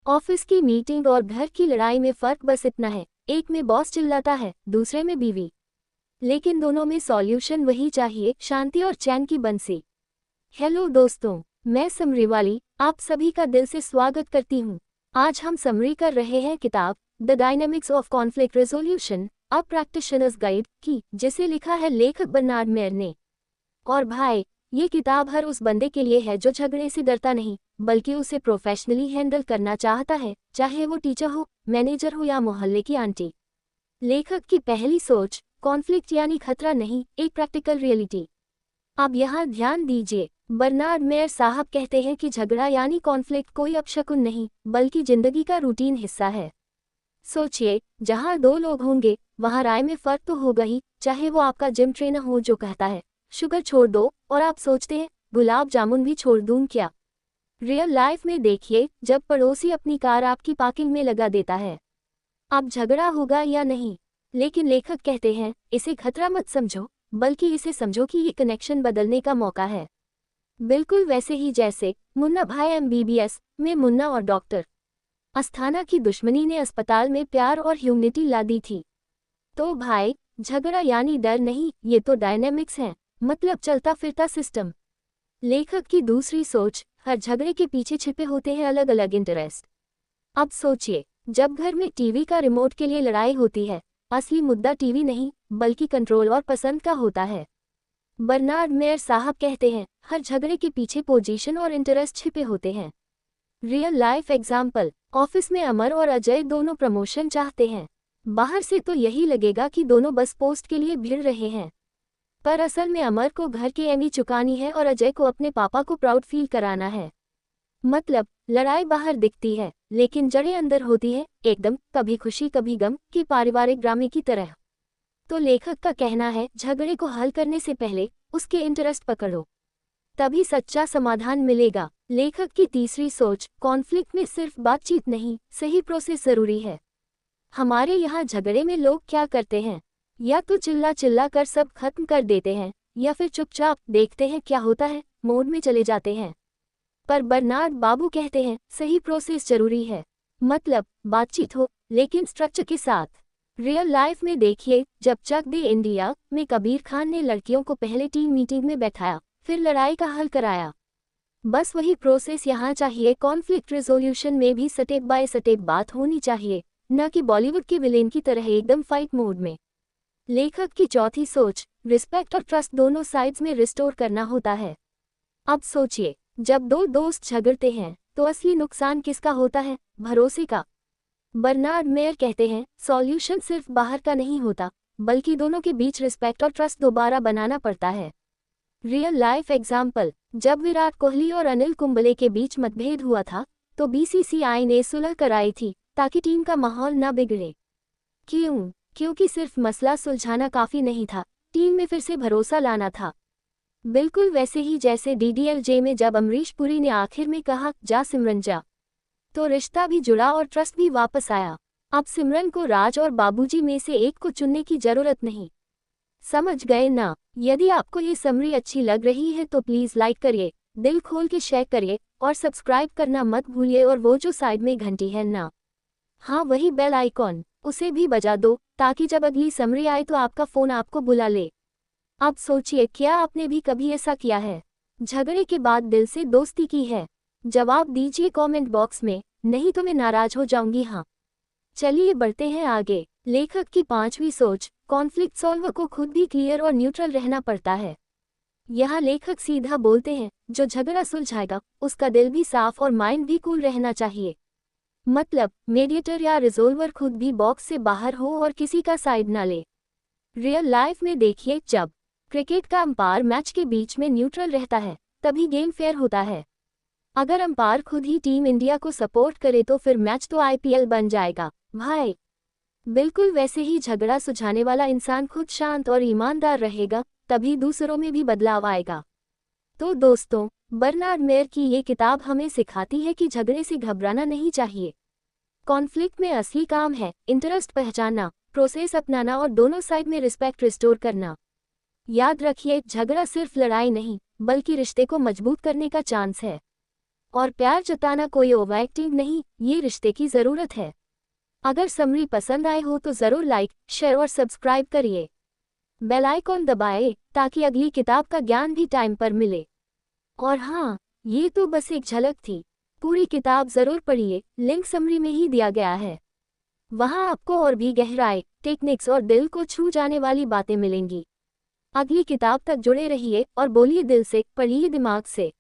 Office की meeting और घर की लड़ाई में फर्क बस इतना है, एक में बॉस चिल्लाता है, दूसरे में बीवी। लेकिन दोनों में सॉल्यूशन वही चाहिए, शांति और चैन की बंसी। हेलो दोस्तों, मैं समरीवाली आप सभी का दिल से स्वागत करती हूँ। आज हम समरी कर रहे हैं किताब the dynamics of conflict resolution, a practitioners guide की, जिसे लिखा है लेखक बर्नार्ड मेयर ने। और भाई, ये किताब हर उस बंदे के लिए है जो झगड़े से डरता नहीं, बल्कि उसे प्रोफेशनली हैंडल करना चाहता है, चाहे वो टीचर हो, मैनेजर हो या मोहल्ले की आंटी। लेखक की पहली सोच, कॉन्फ्लिक्ट यानी खतरा नहीं, एक प्रैक्टिकल रियलिटी। अब यहाँ ध्यान दीजिए, बर्नार्ड मेयर साहब कहते हैं कि झगड़ा यानी कॉन्फ्लिक्ट कोई अपशकुन नहीं, बल्कि जिंदगी का रूटीन हिस्सा है। सोचिए, जहाँ दो लोग होंगे वहाँ राय में फर्क तो होगा ही, चाहे वो आपका जिम ट्रेनर हो जो कहता है शुगर छोड़ दो, और आप सोचते हैं गुलाब जामुन भी छोड़ दूं क्या। रियल लाइफ में देखिए, जब पड़ोसी अपनी कार आपकी पार्किंग में लगा देता है, अब झगड़ा होगा या नहीं। लेकिन लेखक कहते हैं इसे खतरा मत समझो, बल्कि इसे समझो कि ये कनेक्शन बदलने का मौका है। बिल्कुल वैसे ही जैसे मुन्ना भाई MBBS में मुन्ना और डॉक्टर अस्थाना की दुश्मनी ने अस्पताल में प्यार और ह्यूमनिटी ला दी थी। तो भाई, झगड़ा यानी डर नहीं, ये तो डायनेमिक्स है, मतलब चलता फिरता सिस्टम। लेखक की दूसरी सोच, हर झगड़े के पीछे छिपे होते हैं अलग अलग इंटरेस्ट। अब सोचिए, जब घर में टीवी का रिमोट के लिए लड़ाई होती है, असली मुद्दा टीवी नहीं, बल्कि कंट्रोल और पसंद का होता है। बर्नार्ड मेयर साहब कहते हैं हर झगड़े के पीछे पोजीशन और इंटरेस्ट छिपे होते हैं। रियल लाइफ एग्जाम्पल, ऑफिस में अमर और अजय दोनों प्रमोशन चाहते हैं। बाहर से तो यही लगेगा कि दोनों बस पोस्ट के लिए भिड़ रहे हैं, पर असल में अमर को घर की एमी चुकानी है और अजय को अपने पापा को प्राउड फील कराना है। मतलब लड़ाई बाहर दिखती है, लेकिन जड़ें अंदर होती है, एकदम कभी खुशी कभी गम की पारिवारिक ड्रामे की तरह। तो लेखक का कहना है झगड़े को हल करने से पहले उसके इंटरेस्ट पकड़ो, तभी सच्चा समाधान मिलेगा। लेखक की तीसरी सोच, कॉन्फ्लिक्ट में सिर्फ बातचीत नहीं, सही प्रोसेस जरूरी है। हमारे यहाँ झगड़े में लोग क्या करते हैं, या तो चिल्ला चिल्ला कर सब खत्म कर देते हैं, या फिर चुपचाप देखते हैं क्या होता है मोड में चले जाते हैं। पर बर्नार्ड बाबू कहते हैं सही प्रोसेस जरूरी है, मतलब बातचीत हो, लेकिन स्ट्रक्चर के साथ। रियल लाइफ में देखिए, जब चक दे इंडिया में कबीर खान ने लड़कियों को पहले टीम मीटिंग में बैठाया, फिर लड़ाई का हल कराया। बस वही प्रोसेस यहाँ चाहिए। कॉन्फ्लिक्ट रेजोल्यूशन में भी स्टेप बाय स्टेप बात होनी चाहिए, न कि बॉलीवुड के विलेन की तरह एकदम फाइट मोड में। लेखक की चौथी सोच, रिस्पेक्ट और ट्रस्ट दोनों साइड्स में रिस्टोर करना होता है। अब सोचिए, जब दो दोस्त झगड़ते हैं तो असली नुकसान किसका होता है, भरोसे का। बर्नार्ड मेयर कहते हैं सॉल्यूशन सिर्फ बाहर का नहीं होता, बल्कि दोनों के बीच रिस्पेक्ट और ट्रस्ट दोबारा बनाना पड़ता है। रियल लाइफ एग्जाम्पल, जब विराट कोहली और अनिल कुंबले के बीच मतभेद हुआ था, तो BCCI ने सुलह कराई थी ताकि टीम का माहौल न बिगड़े। क्यों? क्योंकि सिर्फ मसला सुलझाना काफी नहीं था, टीम में फिर से भरोसा लाना था। बिल्कुल वैसे ही जैसे DDLJ में जब अमरीश पुरी ने आखिर में कहा जा सिमरन जा, तो रिश्ता भी जुड़ा और ट्रस्ट भी वापस आया। अब सिमरन को राज और बाबूजी में से एक को चुनने की जरूरत नहीं। समझ गए ना? यदि आपको ये समरी अच्छी लग रही है तो प्लीज लाइक करिए, दिल खोल के शेयर करिए, और सब्सक्राइब करना मत भूलिए। और वो जो साइड में घंटी है ना, हाँ वही बेल आइकॉन, उसे भी बजा दो, ताकि जब अगली समरी आए तो आपका फोन आपको बुला ले। अब सोचिए, क्या आपने भी कभी ऐसा किया है, झगड़े के बाद दिल से दोस्ती की है? जवाब दीजिए कमेंट बॉक्स में, नहीं तो मैं नाराज हो जाऊंगी। हाँ, चलिए बढ़ते हैं आगे। लेखक की पांचवी सोच, कॉन्फ्लिक्ट सॉल्वर को खुद भी क्लियर और न्यूट्रल रहना पड़ता है। यहाँ लेखक सीधा बोलते हैं जो झगड़ा सुलझाएगा उसका दिल भी साफ और माइंड भी कूल रहना चाहिए। मतलब मीडिएटर या रिजोल्वर खुद भी बॉक्स से बाहर हो और किसी का साइड ना ले। रियल लाइफ में देखिए, जब क्रिकेट का अंपायर मैच के बीच में न्यूट्रल रहता है तभी गेम फेयर होता है। अगर अंपायर खुद ही टीम इंडिया को सपोर्ट करे तो फिर मैच तो IPL बन जाएगा भाई। बिल्कुल वैसे ही झगड़ा सुलझाने वाला इंसान खुद शांत और ईमानदार रहेगा, तभी दूसरों में भी बदलाव आएगा। तो दोस्तों, बर्नार्ड मेयर की ये किताब हमें सिखाती है कि झगड़े से घबराना नहीं चाहिए। कॉन्फ्लिक्ट में असली काम है इंटरेस्ट पहचानना, प्रोसेस अपनाना और दोनों साइड में रिस्पेक्ट रिस्टोर करना। याद रखिए, झगड़ा सिर्फ लड़ाई नहीं, बल्कि रिश्ते को मजबूत करने का चांस है। और प्यार जताना कोई ओवर एक्टिंग नहीं, ये रिश्ते की ज़रूरत है। अगर समरी पसंद आए हो तो ज़रूर लाइक, शेयर और सब्सक्राइब करिए। बेल आइकॉन दबाएं ताकि अगली किताब का ज्ञान भी टाइम पर मिले। और हाँ, ये तो बस एक झलक थी, पूरी किताब ज़रूर पढ़िए, लिंक समरी में ही दिया गया है। वहाँ आपको और भी गहराई, टेक्निक्स और दिल को छू जाने वाली बातें मिलेंगी। अगली किताब तक जुड़े रहिए और बोलिए दिल से, पढ़िए दिमाग से।